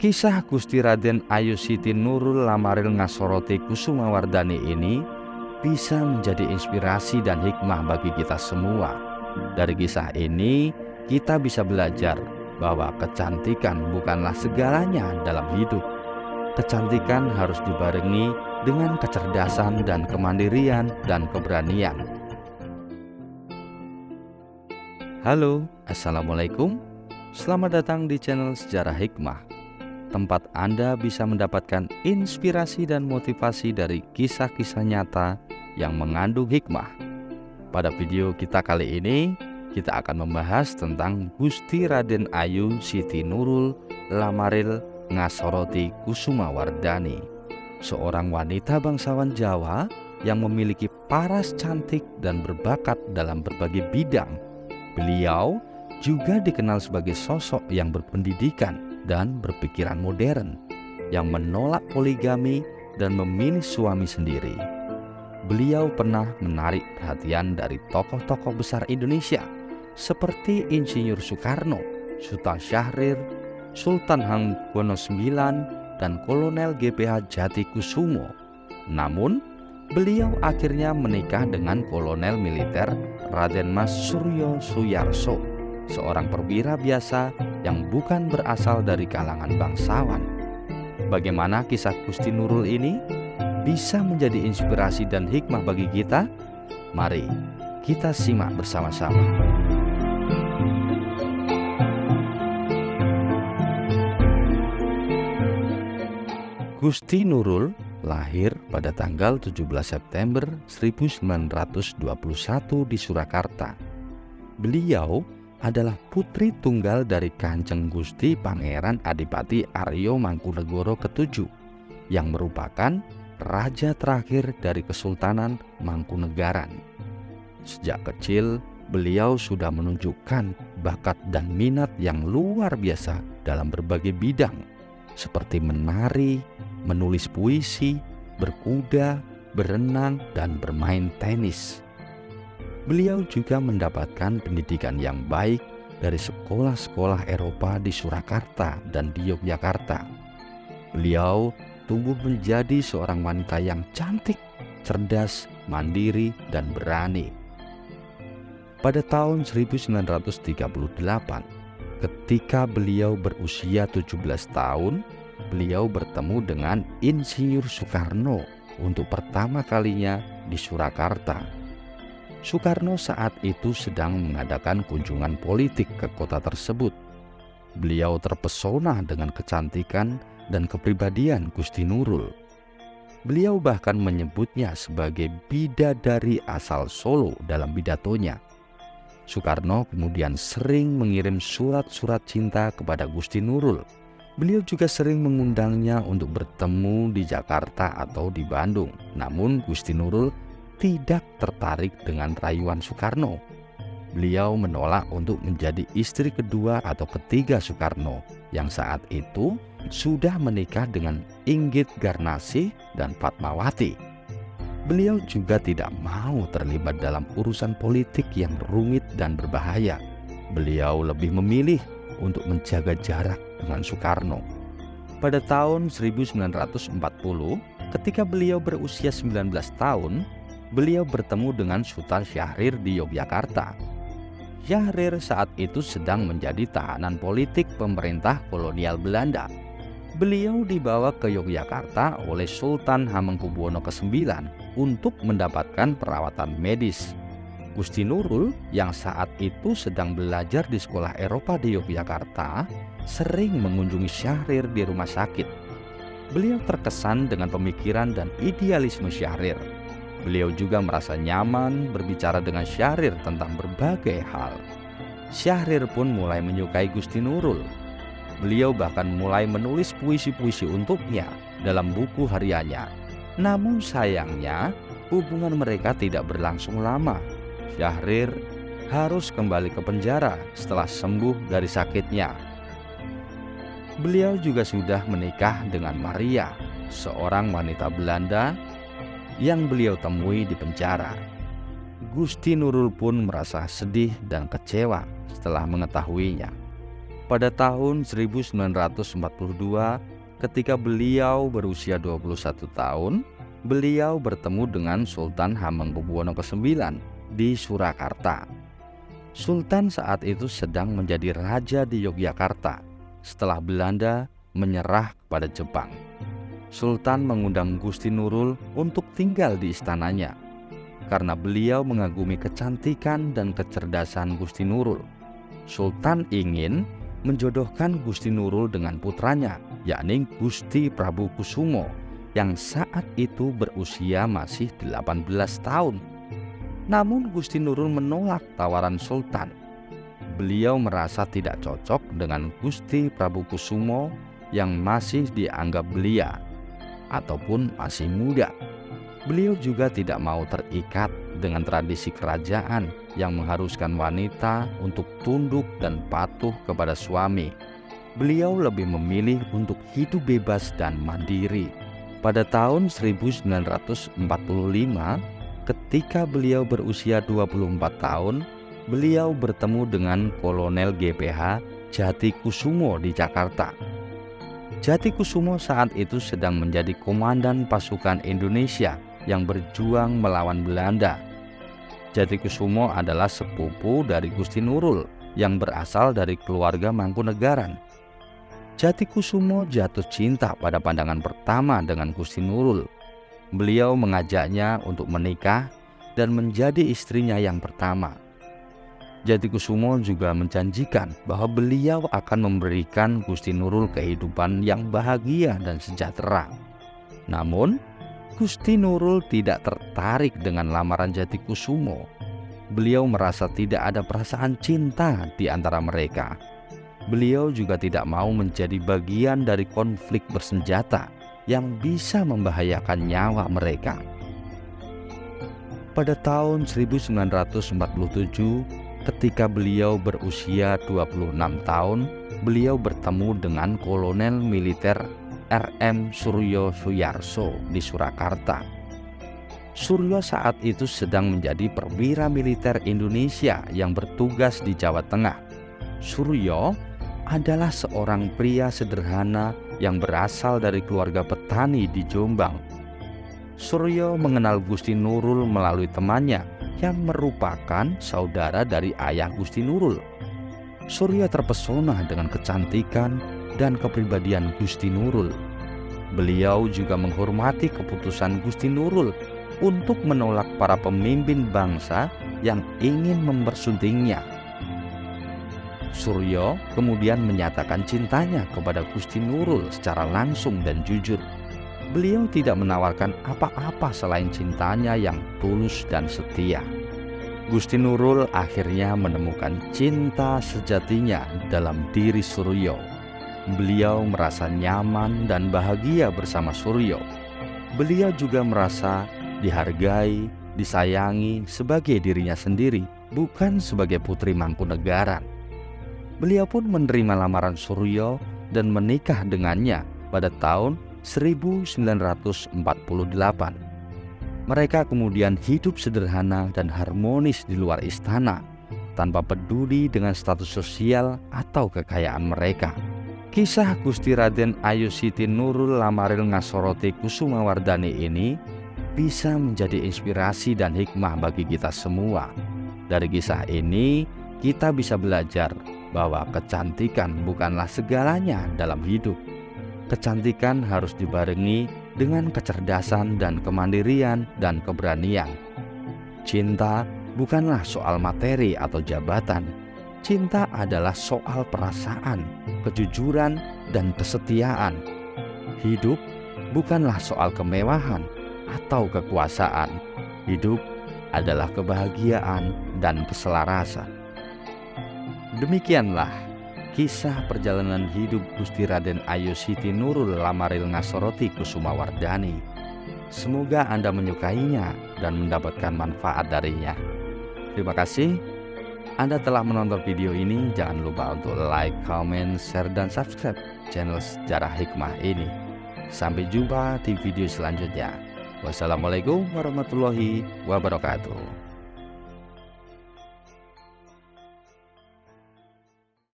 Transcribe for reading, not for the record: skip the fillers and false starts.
Kisah Gusti Raden Ayu Siti Nurul Lamaril Ngasoroti Kusumawardhani ini bisa menjadi inspirasi dan hikmah bagi kita semua. Dari kisah ini, kita bisa belajar bahwa kecantikan bukanlah segalanya dalam hidup. Kecantikan harus dibarengi dengan kecerdasan dan kemandirian dan keberanian. Halo, Assalamualaikum. Selamat datang di channel Sejarah Hikmah, tempat Anda bisa mendapatkan inspirasi dan motivasi dari kisah-kisah nyata yang mengandung hikmah. Pada video kita kali ini, kita akan membahas tentang Gusti Raden Ayu Siti Nurul Lamaril Ngasoroti Kusumawardhani, seorang wanita bangsawan Jawa yang memiliki paras cantik dan berbakat dalam berbagai bidang. Beliau juga dikenal sebagai sosok yang berpendidikan dan berpikiran modern, yang menolak poligami dan memilih suami sendiri. Beliau pernah menarik perhatian dari tokoh-tokoh besar Indonesia seperti Insinyur Soekarno, Sultan Syahrir, Sultan Hamengkubuwono IX, dan Kolonel GPH Jatikusumo. Namun, beliau akhirnya menikah dengan Kolonel Militer Raden Mas Suryo Suyarso, seorang perwira biasa yang bukan berasal dari kalangan bangsawan. Bagaimana kisah Gusti Nurul ini bisa menjadi inspirasi dan hikmah bagi kita? Mari kita simak bersama-sama. Gusti Nurul lahir pada tanggal 17 September 1921 di Surakarta. Beliau adalah putri tunggal dari Kanjeng Gusti Pangeran Adipati Aryo Mangkunegoro ke-7 yang merupakan raja terakhir dari Kesultanan Mangkunegaran. Sejak kecil, beliau sudah menunjukkan bakat dan minat yang luar biasa dalam berbagai bidang, seperti menari, menulis puisi, berkuda, berenang, dan bermain tenis. Beliau juga mendapatkan pendidikan yang baik dari sekolah-sekolah Eropa di Surakarta dan di Yogyakarta. Beliau tumbuh menjadi seorang wanita yang cantik, cerdas, mandiri, dan berani. Pada tahun 1938, ketika beliau berusia 17 tahun, beliau bertemu dengan Insinyur Soekarno untuk pertama kalinya di Surakarta. Soekarno saat itu sedang mengadakan kunjungan politik ke kota tersebut. Beliau terpesona dengan kecantikan dan kepribadian Gusti Nurul. Beliau bahkan menyebutnya sebagai bidadari asal Solo dalam pidatonya. Soekarno kemudian sering mengirim surat-surat cinta kepada Gusti Nurul. Beliau juga sering mengundangnya untuk bertemu di Jakarta atau di Bandung. Namun Gusti Nurul tidak tertarik dengan rayuan Soekarno. Beliau menolak untuk menjadi istri kedua atau ketiga Soekarno yang saat itu sudah menikah dengan Inggit Garnasih dan Fatmawati. Beliau juga tidak mau terlibat dalam urusan politik yang rumit dan berbahaya. Beliau lebih memilih untuk menjaga jarak dengan Soekarno. Pada tahun 1940, ketika beliau berusia 19 tahun, beliau bertemu dengan Sultan Syahrir di Yogyakarta. Syahrir saat itu sedang menjadi tahanan politik pemerintah kolonial Belanda. Beliau dibawa ke Yogyakarta oleh Sultan Hamengkubuwono IX untuk mendapatkan perawatan medis. Gusti Nurul yang saat itu sedang belajar di sekolah Eropa di Yogyakarta sering mengunjungi Syahrir di rumah sakit. Beliau terkesan dengan pemikiran dan idealisme Syahrir. Beliau juga merasa nyaman berbicara dengan Syahrir tentang berbagai hal. Syahrir pun mulai menyukai Gusti Nurul. Beliau bahkan mulai menulis puisi-puisi untuknya dalam buku hariannya. Namun sayangnya, hubungan mereka tidak berlangsung lama. Syahrir harus kembali ke penjara setelah sembuh dari sakitnya. Beliau juga sudah menikah dengan Maria, seorang wanita Belanda yang beliau temui di penjara. Gusti Nurul pun merasa sedih dan kecewa setelah mengetahuinya. Pada tahun 1942, ketika beliau berusia 21 tahun, beliau bertemu dengan Sultan Hamengkubuwono ke-9 di Surakarta. Sultan saat itu sedang menjadi raja di Yogyakarta setelah Belanda menyerah kepada Jepang. Sultan mengundang Gusti Nurul untuk tinggal di istananya karena beliau mengagumi kecantikan dan kecerdasan Gusti Nurul. Sultan ingin menjodohkan Gusti Nurul dengan putranya, yakni Gusti Prabu Kusumo, yang saat itu berusia masih 18 tahun. Namun Gusti Nurul menolak tawaran Sultan. Beliau merasa tidak cocok dengan Gusti Prabu Kusumo yang masih dianggap belia ataupun masih muda. Beliau juga tidak mau terikat dengan tradisi kerajaan yang mengharuskan wanita untuk tunduk dan patuh kepada suami. Beliau lebih memilih untuk hidup bebas dan mandiri. Pada tahun 1945, ketika beliau berusia 24 tahun, beliau bertemu dengan Kolonel GPH Jatikusumo di Jakarta. Jatikusumo saat itu sedang menjadi komandan pasukan Indonesia yang berjuang melawan Belanda. Jatikusumo adalah sepupu dari Gusti Nurul yang berasal dari keluarga Mangkunegaran. Jatikusumo jatuh cinta pada pandangan pertama dengan Gusti Nurul. Beliau mengajaknya untuk menikah dan menjadi istrinya yang pertama. Jatikusumo juga menjanjikan bahwa beliau akan memberikan Gusti Nurul kehidupan yang bahagia dan sejahtera. Namun, Gusti Nurul tidak tertarik dengan lamaran Jatikusumo. Beliau merasa tidak ada perasaan cinta di antara mereka. Beliau juga tidak mau menjadi bagian dari konflik bersenjata yang bisa membahayakan nyawa mereka. Pada tahun 1947, ketika beliau berusia 26 tahun, beliau bertemu dengan Kolonel Militer R.M. Suryo Suyarso di Surakarta. Suryo saat itu sedang menjadi perwira militer Indonesia yang bertugas di Jawa Tengah. Suryo adalah seorang pria sederhana yang berasal dari keluarga petani di Jombang. Suryo mengenal Gusti Nurul melalui temannya yang merupakan saudara dari ayah Gusti Nurul. Suryo terpesona dengan kecantikan dan kepribadian Gusti Nurul. Beliau juga menghormati keputusan Gusti Nurul untuk menolak para pemimpin bangsa yang ingin mempersuntingnya. Suryo kemudian menyatakan cintanya kepada Gusti Nurul secara langsung dan jujur. Beliau tidak menawarkan apa-apa selain cintanya yang tulus dan setia. Gusti Nurul akhirnya menemukan cinta sejatinya dalam diri Suryo. Beliau merasa nyaman dan bahagia bersama Suryo. Beliau juga merasa dihargai, disayangi sebagai dirinya sendiri, bukan sebagai putri Mangkunegaran. Beliau pun menerima lamaran Suryo dan menikah dengannya pada tahun 1948. Mereka kemudian hidup sederhana dan harmonis di luar istana, tanpa peduli dengan status sosial atau kekayaan mereka. Kisah Gusti Raden Ayu Siti Nurul Lamaril Ngasoroti Kusumawardhani ini bisa menjadi inspirasi dan hikmah bagi kita semua. Dari kisah ini, kita bisa belajar bahwa kecantikan bukanlah segalanya dalam hidup. Kecantikan harus dibarengi dengan kecerdasan dan kemandirian dan keberanian. Cinta bukanlah soal materi atau jabatan. Cinta adalah soal perasaan, kejujuran, dan kesetiaan. Hidup bukanlah soal kemewahan atau kekuasaan. Hidup adalah kebahagiaan dan keselarasan. Demikianlah kisah perjalanan hidup Gusti Raden Ayu Siti Nurul Lamaril Ngasoroti Kusumawardhani. Semoga Anda menyukainya dan mendapatkan manfaat darinya. Terima kasih Anda telah menonton video ini. Jangan lupa untuk like, comment, share, dan subscribe channel Sejarah Hikmah ini. Sampai jumpa di video selanjutnya. Wassalamualaikum warahmatullahi wabarakatuh.